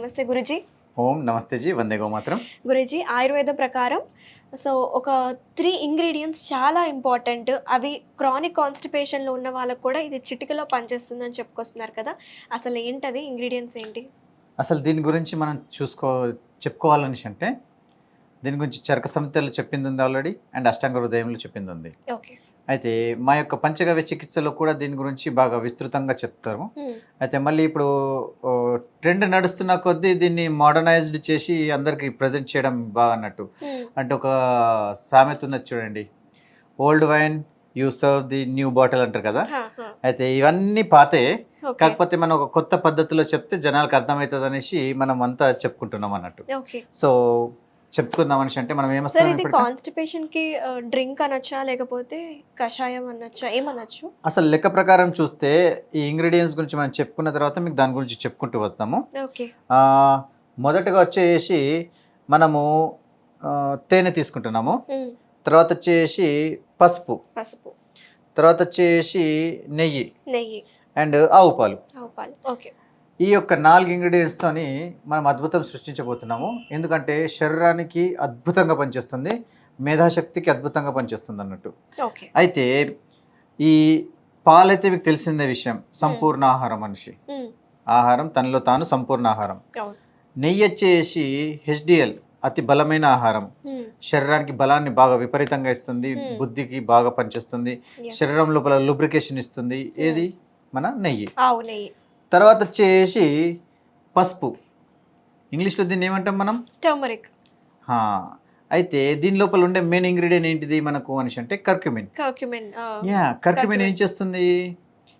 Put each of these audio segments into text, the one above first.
నమస్తే గురుజీ. ఓం నమస్తే జీ, వందే గోమాత్రం. గురుజీ, ఆయుర్వేద ప్రకారం ఒక 3 ఇంగ్రీడియంట్స్ చాలా ఇంపార్టెంట్. అవి క్రానిక్ కాన్స్టిపేషన్లో ఉన్న వాళ్ళకు కూడా ఇది చిటికలో పనిచేస్తుందని చెప్పుకొస్తున్నారు కదా. అసలు ఏంటది ఇంగ్రీడియంట్స్ ఏంటి? అసలు దీని గురించి మనం చెప్పుకోవాలనేసి అంటే దీని గురించి చరక సంహితలో చెప్పింది ఉంది ఆల్రెడీ, అండ్ అష్టాంగ హృదయంలో చెప్పింది ఉంది. ఓకే. అయితే మా యొక్క పంచగవ్య చికిత్సలో కూడా దీని గురించి బాగా విస్తృతంగా చెప్తారు. అయితే మళ్ళీ ఇప్పుడు ట్రెండ్ నడుస్తున్న కొద్దీ దీన్ని మోడర్నైజ్డ్ చేసి అందరికి ప్రజెంట్ చేయడం బాగా అన్నట్టు. అంటే ఒక సామెత ఉన్నది చూడండి, old wine you serve the new bottle అంటారు కదా. అయితే ఇవన్నీ పాతే, కాకపోతే మనం ఒక కొత్త పద్ధతిలో చెప్తే జనాలకు అర్థమవుతుంది అనేసి మనం అంతా చెప్పుకుంటున్నాం అన్నట్టు. సో చెప్పుకుందాం అనేసి అంటే మనం ఏమొస్తాం కాన్స్టిపేషన్ కి డ్రింక్ అనొచ్చా లేకపోతే కషాయం అనొచ్చా, ఏమనొచ్చు? అసలు లెక్క ప్రకారం చూస్తే ఈ ఇంగ్రీడియంట్స్ గురించి మనం చెప్పుకున్న తర్వాత మీకు దాని గురించి చెప్పుకుంటూ వస్తాము. మొదటగా వచ్చేసి మనము తేనె తీసుకుంటున్నాము, తర్వాత వచ్చేసి పసుపు, తర్వాత వచ్చేసి నెయ్యి అండ్ ఆవు పాలు. ఈ యొక్క 4 ఇంగ్రీడియంట్స్తోని మనం అద్భుతం సృష్టించబోతున్నాము. ఎందుకంటే శరీరానికి అద్భుతంగా పనిచేస్తుంది, మేధాశక్తికి అద్భుతంగా పనిచేస్తుంది అన్నట్టు. అయితే ఈ పాలైతే మీకు తెలిసిందే విషయం, సంపూర్ణ ఆహారం. మనిషి ఆహారం తనలో తాను సంపూర్ణ ఆహారం. నెయ్యి వచ్చేసి హెచ్డిఎల్, అతి బలమైన ఆహారం. శరీరానికి బలాన్ని బాగా విపరీతంగా ఇస్తుంది, బుద్ధికి బాగా పనిచేస్తుంది, శరీరం లోపల లూబ్రికేషన్ ఇస్తుంది. ఏది? మన నెయ్యి. తర్వాత వచ్చేసి పసుపు, ఇంగ్లీష్లో దీన్ని ఏమంటాం మనం? టర్మరిక్. అయితే దీని లోపల ఉండే మెయిన్ ఇంగ్రీడియంట్ ఏంటిది మనకు అనేసి అంటే కర్క్యూమిన్. కర్క్యూమిన్ ఏం చేస్తుంది?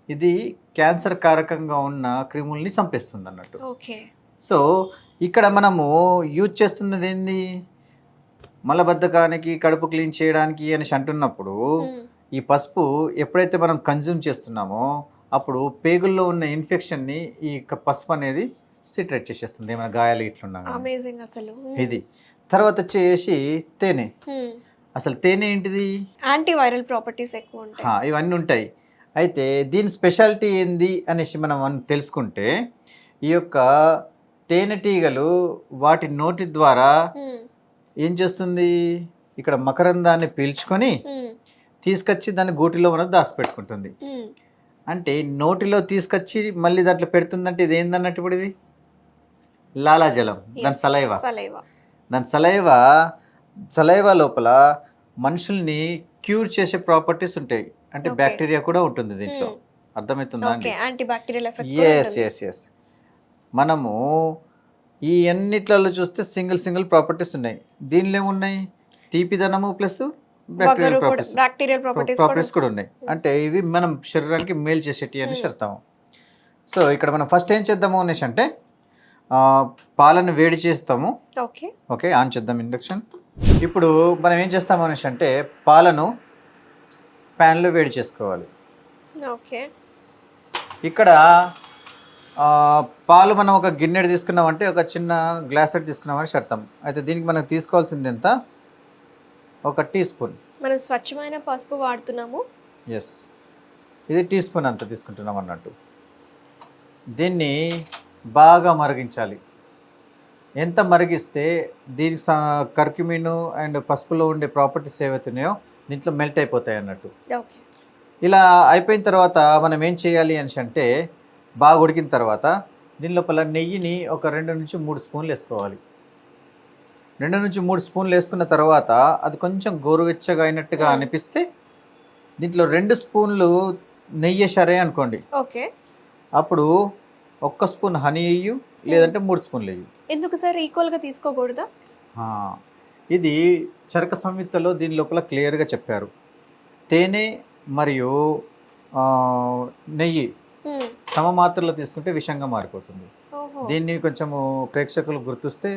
ఇది క్యాన్సర్ కారకంగా ఉన్న క్రిముల్ని చంపేస్తుంది అన్నట్టు. సో ఇక్కడ మనము యూజ్ చేస్తున్నది ఏంది? మలబద్ధకానికి, కడుపు క్లీన్ చేయడానికి అనేసి అంటున్నప్పుడు ఈ పసుపు ఎప్పుడైతే మనం కన్జ్యూమ్ చేస్తున్నామో అప్పుడు పేగుల్లో ఉన్న ఇన్ఫెక్షన్ని ఈ పసుపు అనేది సిట్రేట్ చేసేస్తుంది, ఏమైనా గాయాలు ఇట్లున్నా. ఇది తర్వాత వచ్చేసి తేనె. అసలు తేనె ఏంటిది? యాంటీవైరల్ ప్రాపర్టీస్ ఎక్కువ ఉంటాయి, ఇవన్నీ ఉంటాయి. అయితే దీని స్పెషాలిటీ ఏంది అనేసి మనం తెలుసుకుంటే, ఈ యొక్క తేనెటీగలు వాటి నోటి ద్వారా ఏం చేస్తుంది, ఇక్కడ మకరందాన్ని పీల్చుకొని తీసుకొచ్చి దాన్ని గూటిలో మనకు దాచిపెట్టుకుంటుంది. అంటే నోటిలో తీసుకొచ్చి మళ్ళీ దాంట్లో పెడుతుందంటే ఇది ఏందన్నట్టు, ఇప్పుడు ఇది లాలాజలం, దాని సలైవా. దాని సలైవా లోపల మనుషుల్ని క్యూర్ చేసే ప్రాపర్టీస్ ఉంటాయి. అంటే బ్యాక్టీరియా కూడా ఉంటుంది దీంట్లో. అర్థమవుతుందా అండి? ఎస్. మనము ఈ అన్నిట్లలో చూస్తే సింగిల్ ప్రాపర్టీస్ ఉన్నాయి. దీనిలో ఏమున్నాయి? తీపిదనము ప్లస్ బ్యాక్టీరియల్ ప్రాపర్టీస్ కూడా ఉన్నాయి. అంటే ఇవి మనం శరీరానికి మేలు చేసేటి అనేసి అర్థం. సో ఇక్కడ మనం ఫస్ట్ ఏం చేద్దాము అనేసి అంటే పాలను వేడి చేస్తాము. ఓకే, ఆన్ చేద్దాం ఇండక్షన్. ఇప్పుడు మనం ఏం చేస్తాము అనేసి అంటే పాలను ప్యాన్లో వేడి చేసుకోవాలి. ఇక్కడ పాలు మనం ఒక గిన్నెడు తీసుకున్నామంటే ఒక చిన్న గ్లాస్ తీసుకున్నామని అర్థం. అయితే దీనికి మనం తీసుకోవాల్సింది ఎంత? 1 టీ స్పూన్. మనం స్వచ్ఛమైన పసుపు వాడుతున్నాము. ఎస్, ఇది టీ స్పూన్ అంత తీసుకుంటున్నాం అన్నట్టు. దీన్ని బాగా మరిగించాలి. ఎంత మరిగిస్తే దీనికి కర్క్యూమిన్ అండ్ పసుపులో ఉండే ప్రాపర్టీస్ ఏవైతున్నాయో దీంట్లో మెల్ట్ అయిపోతాయి అన్నట్టు. ఇలా అయిపోయిన తర్వాత మనం ఏం చేయాలి అని అంటే, బాగా ఉడికిన తర్వాత దీని లోపల నెయ్యిని ఒక 2 నుంచి 3 స్పూన్లు వేసుకోవాలి. 2 నుంచి 3 స్పూన్లు వేసుకున్న తర్వాత అది కొంచెం గోరువెచ్చగా అయినట్టుగా అనిపిస్తే దీంట్లో 2 స్పూన్లు నెయ్యి వేసారే అనుకోండి, అప్పుడు 1 స్పూన్ హనీ వేయు, లేదంటే 3 స్పూన్లు వేయు. ఎందుకు సార్ ఈక్వల్గా తీసుకోకూడదా? ఇది చరక సంహితలో దీని లోపల క్లియర్గా చెప్పారు. తేనె మరియు నెయ్యి సమమాత్రలో తీసుకుంటే విషంగా మారిపోతుంది. దీన్ని కొంచెము ప్రేక్షకులు గుర్తిస్తే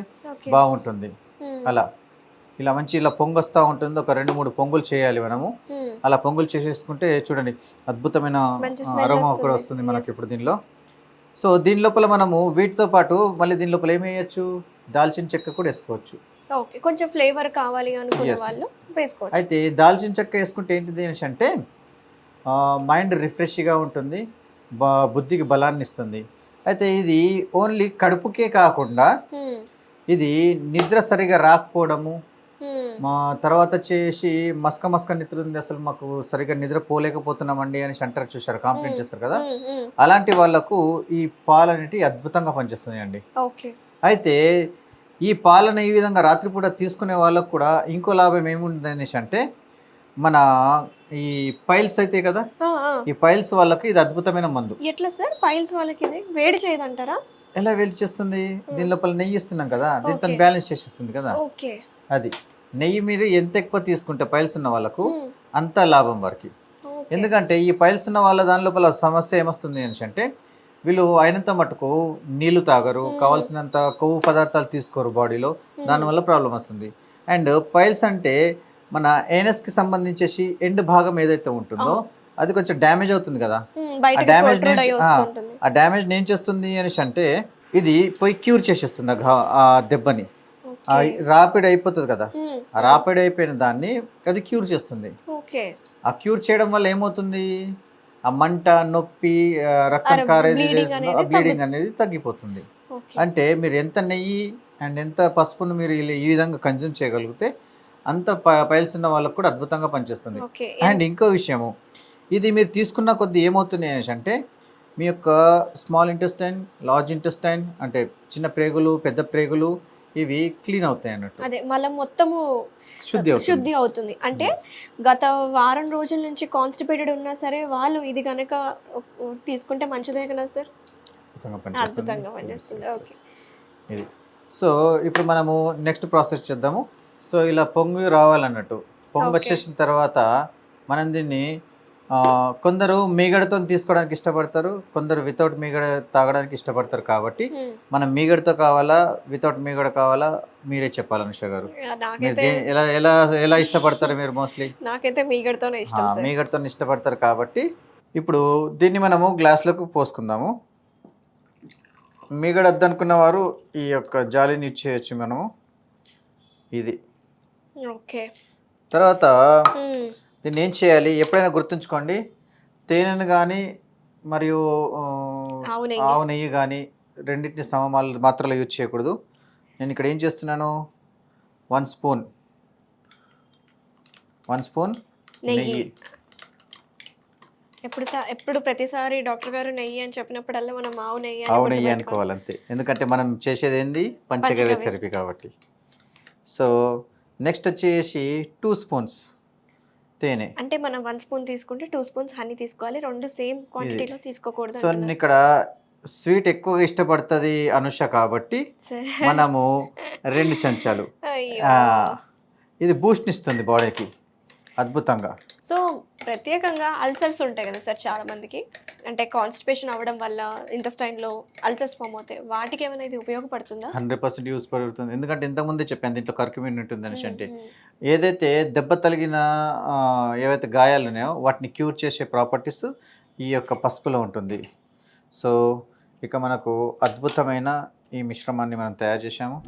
బాగుంటుంది. ఇలా మంచి ఇలా పొంగొస్తూ ఉంటుంది. ఒక 2-3 పొంగులు చేయాలి మనము. అలా పొంగులు చేసేసుకుంటే చూడండి అద్భుతమైన అరోమా కూడా వస్తుంది మనకి ఇప్పుడు దీనిలో. సో దీని లోపల మనము వీటితో పాటు మళ్ళీ దీని లోపల ఏమి వేయచ్చు? దాల్చిన చెక్క కూడా వేసుకోవచ్చు. కొంచెం ఫ్లేవర్ కావాలి అనుకునే వాళ్ళు వేసుకోవచ్చు. అయితే దాల్చిన చెక్క వేసుకుంటే ఏంటిది అంటే మైండ్ రిఫ్రెష్గా ఉంటుంది, బుద్ధికి బలాన్ని ఇస్తుంది. అయితే ఇది ఓన్లీ కడుపుకే కాకుండా ఇది నిద్ర సరిగా రాకపోవడము, మా తర్వాత వచ్చేసి మస్క నిద్ర ఉంది, అసలు మాకు సరిగా నిద్ర పోలేకపోతున్నామండి అని అంటారు, చూసారు, కంప్లైంట్ చేస్తారు కదా. అలాంటి వాళ్ళకు ఈ పాలు అనేవి అద్భుతంగా పనిచేస్తున్నాయండి. అయితే ఈ పాలను ఈ విధంగా రాత్రిపూట తీసుకునే వాళ్ళకు కూడా ఇంకో లాభం ఏముంది అనేసి అంటే, మన ఈ పైల్స్ అయితే కదా, ఈ పైల్స్ వాళ్ళకి ఇది అద్భుతమైన మందు. ఎట్లా సార్ పైల్స్ వాళ్ళకి ఇది వేడి చేయదంటారా? ఎలా వేడి చేస్తుంది, దీని లోపల నెయ్యి ఇస్తున్నాం కదా, దీంతో బ్యాలెన్స్ చేసేస్తుంది కదా. అది నెయ్యి మీరు ఎంత ఎక్కువ తీసుకుంటే పైల్స్ ఉన్న వాళ్ళకు అంత లాభం వారికి. ఎందుకంటే ఈ పైల్స్ ఉన్న వాళ్ళ దాని లోపల సమస్య ఏమొస్తుంది అని అంటే, వీళ్ళు అయినంత మటుకు నీళ్లు తాగరు, కావాల్సినంత కొవ్వు పదార్థాలు తీసుకోరు బాడీలో, దానివల్ల ప్రాబ్లం వస్తుంది. అండ్ పైల్స్ అంటే మన ఏనస్కి సంబంధించేసి ఎండ్ భాగం ఏదైతే ఉంటుందో అది కొంచెం డ్యామేజ్ అవుతుంది కదా. ఆ డ్యామేజ్ ఏం చేస్తుంది అనేసి అంటే, ఇది పోయి క్యూర్ చేసేస్తుంది ఆ దెబ్బని. రాపిడ్ అయిపోతుంది కదా, ఆ రాపిడ్ అయిపోయిన దాన్ని అది క్యూర్ చేస్తుంది. ఆ క్యూర్ చేయడం వల్ల ఏమవుతుంది, ఆ మంట, నొప్పి, రక్తం కారేది, బ్లీడింగ్ అనేది తగ్గిపోతుంది. అంటే మీరు ఎంత నెయ్యి అండ్ ఎంత పసుపును మీరు ఈ విధంగా కన్జ్యూమ్ చేయగలిగితే అంత పైల్స్ ఉన్న వాళ్ళకు కూడా అద్భుతంగా పనిచేస్తుంది. అండ్ ఇంకో విషయము, ఇది మీరు తీసుకున్న కొద్ది ఏమవుతుంది అనేసి అంటే, మీ యొక్క స్మాల్ ఇంటెస్టైన్, లార్జ్ ఇంటెస్టైన్ అంటే చిన్న ప్రేగులు, పెద్ద ప్రేగులు, ఇవి క్లీన్ అవుతాయి అన్నట్టు. అదే మళ్ళీ మొత్తము శుద్ధి అవుతుంది. అంటే గత వారం రోజుల నుంచి కాన్స్టిపేటెడ్ ఉన్నా సరే వాళ్ళు ఇది కనుక తీసుకుంటే మంచిదే కదా సార్? అద్భుతంగా పనిచేస్తుంది. ఓకే, ఇది. సో ఇప్పుడు మనము నెక్స్ట్ ప్రాసెస్ చేద్దాము. సో ఇలా పొంగు రావాలన్నట్టు, పొంగు వచ్చేసిన తర్వాత మనం దీన్ని కొందరు మీగడతో తీసుకోవడానికి ఇష్టపడతారు, కొందరు వితౌట్ మీగడ తాగడానికి ఇష్టపడతారు. కాబట్టి మనం మీగడతో కావాలా వితౌట్ మీగడ కావాలా మీరే చెప్పాలి అనుష గారు. ఎలా ఎలా ఎలా ఇష్టపడతారు మీరు? మోస్ట్లీ నాకైతే మీగడతోనే ఇష్టం. మీగడతో ఇష్టపడతారు కాబట్టి ఇప్పుడు దీన్ని మనము గ్లాసులకు పోసుకుందాము. మీగడ వద్దనుకున్న వారు ఈ యొక్క జాలిని ఇచ్చేయచ్చు మనము. ఇది తర్వాత దీన్ని ఏం చేయాలి, ఎప్పుడైనా గుర్తుంచుకోండి, తేనెను కానీ మరియు ఆవు నెయ్యి కానీ రెండింటిని మాత్రలో యూజ్ చేయకూడదు. నేను ఇక్కడ ఏం చేస్తున్నాను, 1 స్పూన్ నెయ్యి. ఎప్పుడు ప్రతిసారి డాక్టర్ గారు నెయ్యి అని చెప్పినప్పుడల్లా మనం ఆవు నెయ్యి అనుకోవాలి అంతే. ఎందుకంటే మనం చేసేది ఏంది, పంచగవ్య థెరపీ కాబట్టి. సో నెక్స్ట్ వచ్చేసి 2 స్పూన్స్ తేనె. అంటే మనం 1 స్పూన్ తీసుకుంటే 2 స్పూన్స్ హనీ తీసుకోవాలి, రెండు సేమ్ క్వాంటిటీలో తీసుకోకూడదు. సో నేను ఇక్కడ స్వీట్ ఎక్కువగా ఇష్టపడుతుంది అనుష కాబట్టి మనము 2 చెంచాలు. ఇది బూస్ట్ ఇస్తుంది బాడీకి అద్భుతంగా. సో ప్రత్యేకంగా అల్సర్స్ ఉంటాయి కదా సార్ చాలా మందికి, అంటే కాన్స్టిపేషన్ అవ్వడం వల్ల ఇంటెస్టైన్లో అల్సర్స్ ఫామ్ అవుతాయి, వాటికి ఏమైనా ఇది ఉపయోగపడుతుందా? 100% యూస్ పడుతుంది. ఎందుకంటే ఇంతకుముందే చెప్పాను దీంట్లో కర్క్యూమిన్ ఉంటుంది అనేసి. అంటే ఏదైతే దెబ్బ తగిలిన ఏవైతే గాయాలు ఉన్నాయో వాటిని క్యూర్ చేసే ప్రాపర్టీస్ ఈ యొక్క పసుపులో ఉంటుంది. సో ఇక మనకు అద్భుతమైన ఈ మిశ్రమాన్ని మనం తయారు చేసాము.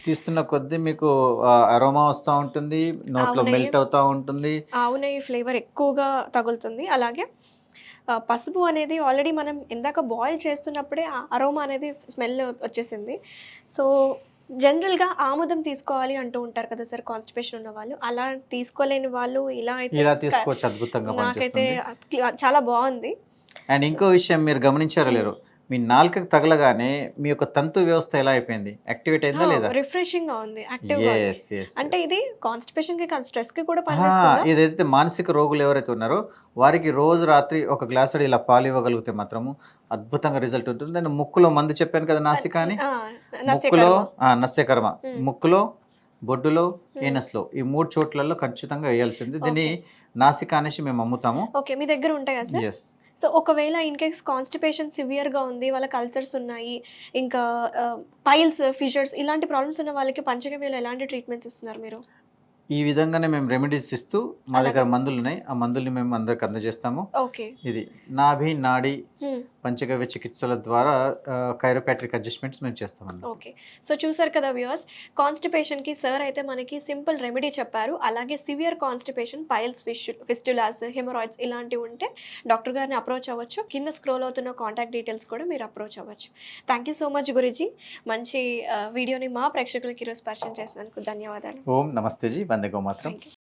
తీస్తున్న కొద్దీ మీకు అరోమా వస్తూ ఉంటుంది, నోట్లో మెల్ట్ అవుతూ ఉంటుంది, ఆవు నెయ్యి ఫ్లేవర్ ఎక్కువగా తగులుతుంది. అలాగే పసుపు అనేది ఆల్రెడీ మనం ఇందాక బాయిల్ చేస్తున్నప్పుడే అరోమా అనేది స్మెల్ వచ్చేసింది. సో జనరల్గా ఆముదం తీసుకోవాలి అంటూ ఉంటారు కదా సార్ కాన్స్టిపేషన్ ఉన్న వాళ్ళు, అలా తీసుకోలేని వాళ్ళు ఇలా తీసుకోవచ్చు. అద్భుతంగా నాకైతే చాలా బాగుంది. అండ్ ఇంకో విషయం మీరు గమనించారో లేరు, మీ నాలుకకు తగలగానే మీ యొక్క తంతు వ్యవస్థ ఎలా అయిపోయింది, యాక్టివేట్ అయిందా లేదా? రిఫ్రెషింగ్ గా ఉంది, యాక్టివ్గా ఉంది. అంటే ఇది కాన్స్టిపేషన్ కి స్ట్రెస్ కి కూడా పనిచేస్తుందా? ఏదైతే మానసిక రోగులు ఎవరైతే ఉన్నారో వారికి రోజు రాత్రి ఒక గ్లాస్ ఇలా పాలు ఇవ్వగలిగితే మాత్రము అద్భుతంగా రిజల్ట్ ఉంటుంది. అండ్ ముక్కులో మందు చెప్పాను కదా నాసిక అని, ముక్కులో నస్యకర్మ, ముక్కులో, బొడ్డులో, ఏనస్లో, ఈ 3 చోట్లలో ఖచ్చితంగా వేయాల్సింది. దీన్ని నాసిక అనేసి మేము అమ్ముతాము. ఓకే, మీ దగ్గర ఉంటాయా సార్? ఎస్. సో ఒకవేళ ఇన్ కేస్ కాన్స్టిపేషన్ సివియర్గా ఉంది, వాళ్ళకి అల్సర్స్ ఉన్నాయి, ఇంకా పైల్స్, ఫిషర్స్ ఇలాంటి ప్రాబ్లమ్స్ ఉన్న వాళ్ళకి పంచగవ్యలో ఎలాంటి ట్రీట్మెంట్స్ ఇస్తున్నారు మీరు? ఈ విధంగానే మేము రెమెడీస్ ఇస్తూ మా దగ్గర మందులు ఉన్నాయి, ఆ మందుల్ని మేము అందరికి అందజేస్తాము. ఓకే. ఇది నాభి నాడి పంచగవ్య చికిత్సల ద్వారా కైరోపాట్రిక్ అడ్జస్ట్మెంట్స్ మేము చేస్తామండి. ఓకే. సో చూసారు కదా వ్యూవర్స్, కాన్స్టిపేషన్కి సార్ అయితే మనకి సింపుల్ రెమెడీ చెప్పారు. అలాగే severe constipation, piles, fistulas, haemorrhoids ఇలాంటివి ఉంటే డాక్టర్ గారిని అప్రోచ్ అవ్వచ్చు. కింద స్క్రోల్ అవుతున్న కాంటాక్ట్ డీటెయిల్స్ కూడా మీరు అప్రోచ్ అవ్వచ్చు. థ్యాంక్ యూ సో మచ్ గురూజీ. మంచి వీడియోని మా ప్రేక్షకులకి ఈరోజు పరిచయం చేసినందుకు ధన్యవాదాలు. ఓం నమస్తేజీ, వందే గోమాత్రం. Thank you.